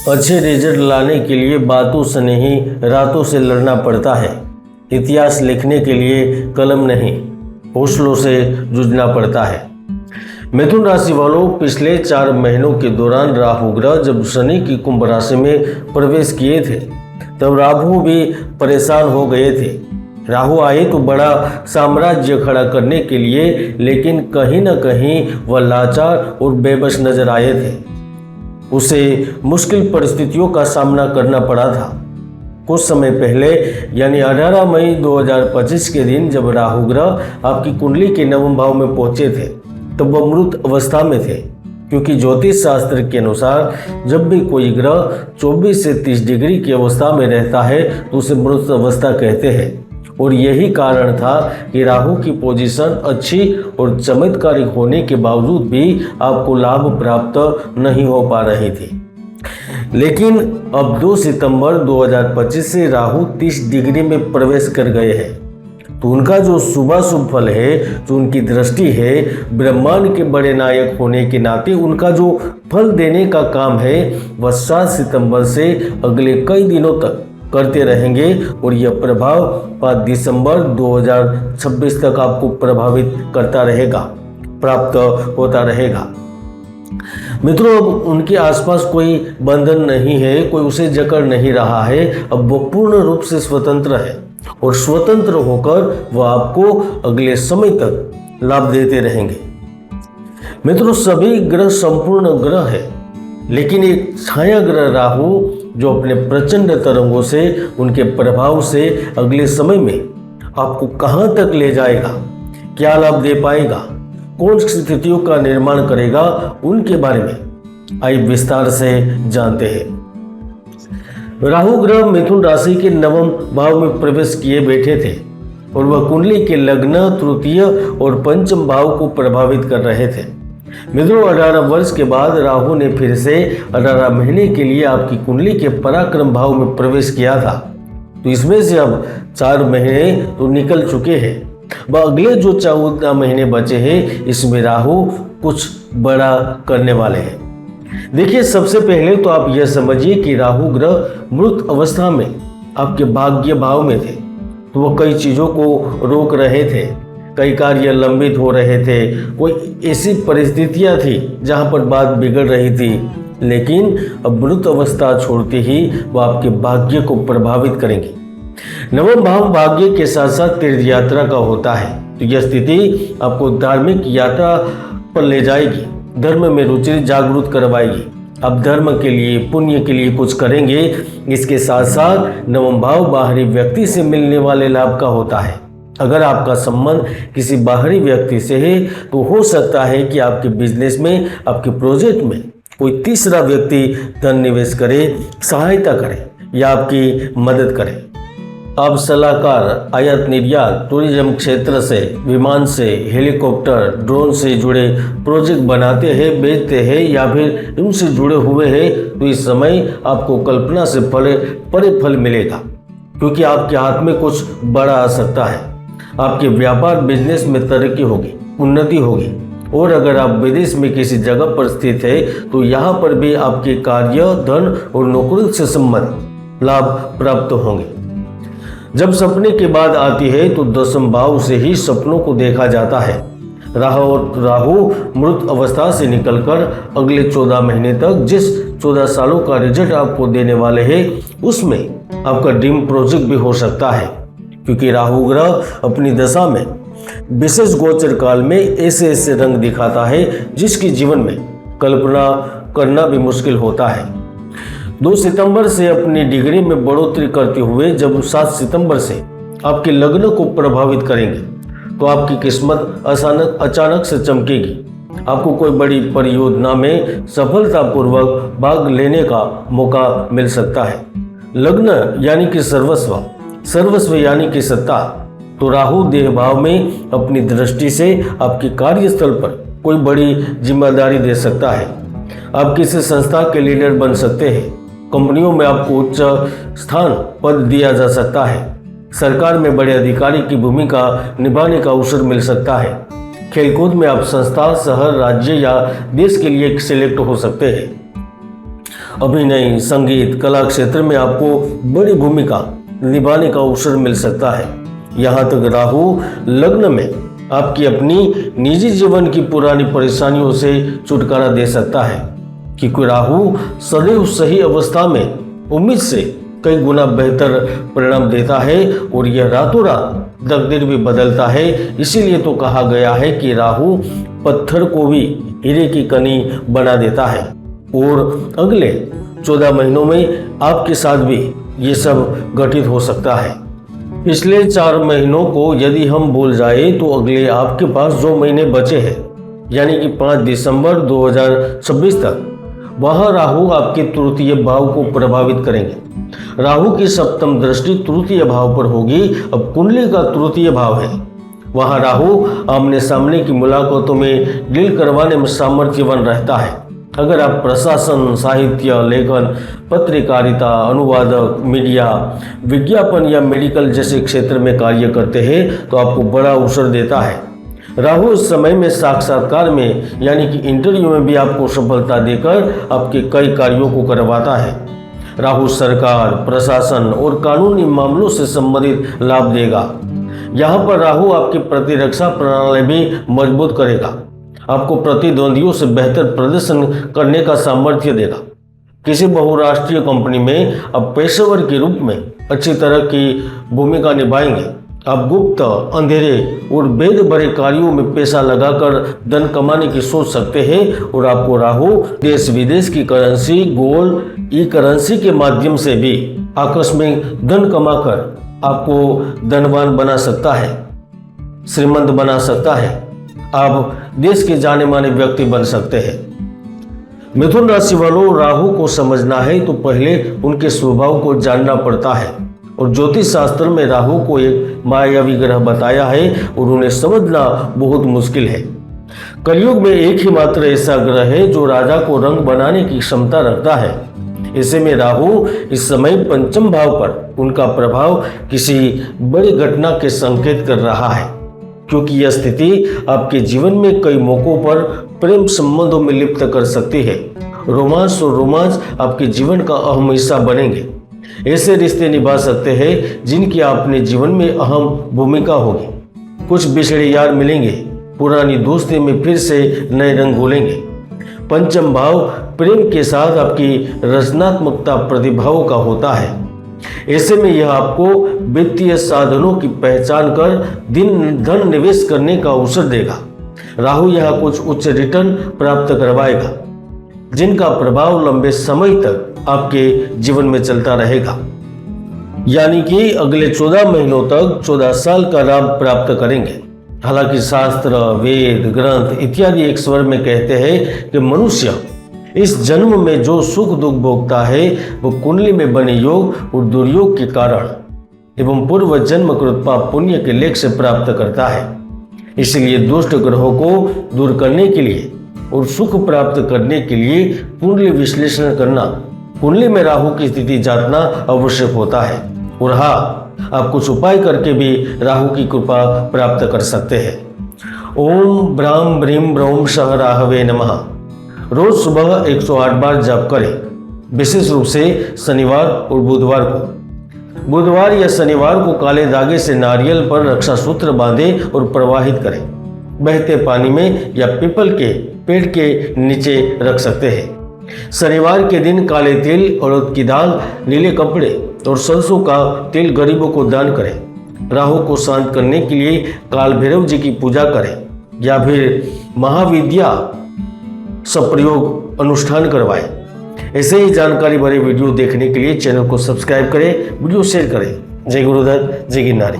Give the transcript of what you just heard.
अच्छे रिजल्ट लाने के लिए बातों से नहीं, रातों से लड़ना पड़ता है। इतिहास लिखने के लिए कलम नहीं, हौसलों से जूझना पड़ता है। मिथुन राशि वालों, पिछले 4 महीनों के दौरान राहु ग्रह जब शनि की कुंभ राशि में प्रवेश किए थे, तब राहु भी परेशान हो गए थे। राहु आए तो बड़ा साम्राज्य खड़ा करने के लिए, लेकिन कहीं न कहीं वह लाचार और बेबस नजर आए थे। उसे मुश्किल परिस्थितियों का सामना करना पड़ा था। कुछ समय पहले यानी 18 मई 2025 के दिन जब राहु ग्रह आपकी कुंडली के 9वें भाव में पहुंचे थे, तब वह मृत अवस्था में थे, क्योंकि ज्योतिष शास्त्र के अनुसार जब भी कोई ग्रह 24 से 30 डिग्री की अवस्था में रहता है तो उसे मृत अवस्था कहते हैं। और यही कारण था कि राहु की पोजीशन अच्छी और चमत्कारिक होने के बावजूद भी आपको लाभ प्राप्त नहीं हो पा रही थी। लेकिन अब 2 सितंबर 2025 से राहु 30 डिग्री में प्रवेश कर गए हैं, तो उनका जो शुभाशुभ फल है, जो उनकी दृष्टि है, ब्रह्मांड के बड़े नायक होने के नाते उनका जो फल देने का काम है वह 7 सितंबर से अगले कई दिनों तक करते रहेंगे और यह प्रभाव 5 दिसंबर 2026 तक आपको प्रभावित करता रहेगा, प्राप्त होता रहेगा। मित्रों, अब उनके आसपास कोई बंधन नहीं है, कोई उसे जकड़ नहीं रहा है। अब वो पूर्ण रूप से स्वतंत्र है और स्वतंत्र होकर वह आपको अगले समय तक लाभ देते रहेंगे। मित्रों, सभी ग्रह संपूर्ण ग्रह है, लेकिन एक छाया ग्रह राहु जो अपने प्रचंड तरंगों से, उनके प्रभाव से अगले समय में आपको कहां तक ले जाएगा, क्या लाभ दे पाएगा, कौन सी स्थितियों का निर्माण करेगा, उनके बारे में आइए विस्तार से जानते हैं। राहु ग्रह मिथुन राशि के 9वें भाव में प्रवेश किए बैठे थे और वह कुंडली के लग्न, तृतीय और पंचम भाव को प्रभावित कर रहे थे। मित्रों, 18 वर्ष के बाद राहु ने फिर से 18 महीने के लिए आपकी कुंडली के पराक्रम भाव में प्रवेश किया था, तो इसमें से अब 4 महीने तो निकल चुके हैं। वह अगले जो 14 महीने बचे हैं, इसमें राहु कुछ बड़ा करने वाले हैं। देखिए, सबसे पहले तो आप यह समझिए कि राहु ग्रह मृत अवस्था में आपके भाग्य भाव में थे, तो वह कई चीजों को रोक रहे थे, कई कार्य लंबित हो रहे थे, कोई ऐसी परिस्थितियां थी जहां पर बात बिगड़ रही थी, लेकिन अब मृत अवस्था छोड़ते ही वह आपके भाग्य को प्रभावित करेंगे। 9वां भाव भाग्य के साथ साथ तीर्थ यात्रा का होता है, तो यह स्थिति आपको धार्मिक यात्रा पर ले जाएगी, धर्म में रुचि जागरूक करवाएगी। अब धर्म के लिए, पुण्य के लिए कुछ करेंगे। इसके साथ साथ 9वां भाव बाहरी व्यक्ति से मिलने वाले लाभ का होता है। अगर आपका संबंध किसी बाहरी व्यक्ति से है तो हो सकता है कि आपके बिजनेस में, आपके प्रोजेक्ट में कोई तीसरा व्यक्ति धन निवेश करे, सहायता करे या आपकी मदद करे। आप सलाहकार, आयात निर्यात, टूरिज्म क्षेत्र से, विमान से, हेलीकॉप्टर, ड्रोन से जुड़े प्रोजेक्ट बनाते हैं, बेचते हैं या फिर उनसे जुड़े हुए हैं, तो इस समय आपको कल्पना से बड़े फल मिलेगा, क्योंकि आपके हाथ में कुछ बड़ा आ सकता है। आपके व्यापार बिजनेस में तरक्की होगी, उन्नति होगी। और अगर आप विदेश में किसी जगह पर स्थित है तो यहाँ पर भी आपके कार्य, धन और नौकरी से संबंधित लाभ प्राप्त होंगे। जब सपने की बात आती है तो 10वें भाव से ही सपनों को देखा जाता है। राहु मृत अवस्था से निकलकर अगले 14 महीने तक जिस 14 सालों का रिजल्ट आपको देने वाले हैं, उसमें आपका ड्रीम प्रोजेक्ट भी हो सकता है, क्योंकि राहु ग्रह अपनी दशा में विशेष गोचर काल में ऐसे ऐसे रंग दिखाता है जिसकी जीवन में कल्पना करना भी मुश्किल होता है। 2 सितंबर से अपनी डिग्री में बढ़ोतरी करते हुए जब 7 सितंबर से आपके लग्न को प्रभावित करेंगे, तो आपकी किस्मत अचानक से चमकेगी। आपको कोई बड़ी परियोजना में सफलतापूर्वक भाग लेने का मौका मिल सकता है। लग्न यानी कि सर्वस्व यानी कि सत्ता, तो राहु देह भाव में अपनी दृष्टि से आपके कार्यस्थल पर कोई बड़ी जिम्मेदारी दे सकता है। आप किसी संस्था के लीडर बन सकते हैं। कंपनियों में आपको उच्च स्थान पद दिया जा सकता है। सरकार में बड़े अधिकारी की भूमिका निभाने का अवसर मिल सकता है। खेलकूद में आप संस्था, शहर, राज्य या देश के लिए सिलेक्ट हो सकते हैं। अभिनय, संगीत, कला क्षेत्र में आपको बड़ी भूमिका निभाने का अवसर मिल सकता है। यहाँ तक राहु लग्न में आपकी अपनी निजी जीवन की पुरानी परेशानियों से छुटकारा दे सकता है, क्योंकि राहु सदैव सही अवस्था में उम्मीद से कई गुना बेहतर परिणाम देता है और यह रातों रात तकदीर भी बदलता है। इसीलिए तो कहा गया है कि राहु पत्थर को भी हीरे की कनी बना देता है। और अगले 14 महीनों में आपके साथ भी ये सब घटित हो सकता है। पिछले 4 महीनों को यदि हम भूल जाए तो अगले आपके पास जो महीने बचे हैं, यानी कि 5 दिसंबर 2026 तक, वहाँ राहु आपके तृतीय भाव को प्रभावित करेंगे। राहु की सप्तम दृष्टि तृतीय भाव पर होगी। अब कुंडली का तृतीय भाव है, वहाँ राहु आमने सामने की मुलाकातों में डील करवाने में सामर्थ्यवान रहता है। अगर आप प्रशासन, साहित्य, लेखन, पत्रकारिता, अनुवादक, मीडिया, विज्ञापन या मेडिकल जैसे क्षेत्र में कार्य करते हैं तो आपको बड़ा अवसर देता है। राहु इस समय में साक्षात्कार में यानी कि इंटरव्यू में भी आपको सफलता देकर आपके कई कार्यों को करवाता है। राहु सरकार, प्रशासन और कानूनी मामलों से संबंधित लाभ देगा। यहाँ पर राहु आपकी प्रतिरक्षा प्रणाली भी मजबूत करेगा, आपको प्रतिद्वंदियों से बेहतर प्रदर्शन करने का सामर्थ्य देगा। किसी बहुराष्ट्रीय कंपनी में आप पेशेवर के रूप में अच्छी तरह की भूमिका निभाएंगे। आप गुप्त, अंधेरे और भेद भरे कार्यों में पैसा लगाकर धन कमाने की सोच सकते हैं और आपको राहु देश विदेश की करेंसी, गोल्ड, ई करेंसी के माध्यम से भी आकस्मिक धन कमाकर आपको धनवान बना सकता है, श्रीमंत बना सकता है। आप देश के जाने माने व्यक्ति बन सकते हैं। मिथुन राशि वालों, राहु को समझना है तो पहले उनके स्वभाव को जानना पड़ता है और ज्योतिष शास्त्र में राहु को एक मायावी ग्रह बताया है और उन्हें समझना बहुत मुश्किल है। कलयुग में एक ही मात्र ऐसा ग्रह है जो राजा को रंग बनाने की क्षमता रखता है। ऐसे में राहु इस समय पंचम भाव पर उनका प्रभाव किसी बड़ी घटना के संकेत कर रहा है, क्योंकि यह स्थिति आपके जीवन में कई मौकों पर प्रेम संबंधों में लिप्त कर सकती है। रोमांस और रोमांच आपके जीवन का अहम हिस्सा बनेंगे। ऐसे रिश्ते निभा सकते हैं जिनकी आपने जीवन में अहम भूमिका होगी। कुछ बिछड़े यार मिलेंगे, पुरानी दोस्ती में फिर से नए रंग घोलेंगे। पंचम भाव प्रेम के साथ आपकी रचनात्मकता प्रतिभाओं का होता है। ऐसे में यह आपको वित्तीय साधनों की पहचान कर धन निवेश करने का अवसर देगा। राहु यह कुछ उच्च रिटर्न प्राप्त करवाएगा, जिनका प्रभाव लंबे समय तक आपके जीवन में चलता रहेगा, यानी कि अगले 14 महीनों तक 14 साल का लाभ प्राप्त करेंगे। हालांकि शास्त्र, वेद, ग्रंथ इत्यादि एक स्वर में कहते हैं कि मनुष्य इस जन्म में जो सुख दुख भोगता है वो कुंडली में बने योग और दुर्योग के कारण एवं पूर्व जन्म कृत पाप पुण्य के लेख से प्राप्त करता है। इसलिए दुष्ट ग्रहों को दूर करने के लिए और सुख प्राप्त करने के लिए कुंडली विश्लेषण करना, कुंडली में राहु की स्थिति जानना आवश्यक होता है। और हाँ, आप कुछ उपाय करके भी राहु की कृपा प्राप्त कर सकते हैं। ओम ब्राह्म ब्रीम ब्रह्म सह राहवे नमः रोज सुबह 108 बार जाप करें, विशेष रूप से शनिवार और बुधवार को। बुधवार या शनिवार को काले धागे से नारियल पर रक्षा सूत्र बांधें और प्रवाहित करें। बहते पानी में या पीपल के पेड़ के नीचे रख सकते हैं। शनिवार के दिन काले तिल, उड़द की दाल, नीले कपड़े और सरसों का तेल गरीबों को दान करें। राहु को शांत करने के लिए काल भैरव जी की पूजा करें या फिर महाविद्या सप्रयोग अनुष्ठान करवाएं। ऐसे ही जानकारी भरे वीडियो देखने के लिए चैनल को सब्सक्राइब करें, वीडियो शेयर करें। जय गुरुदत्त, जय गिरनारी।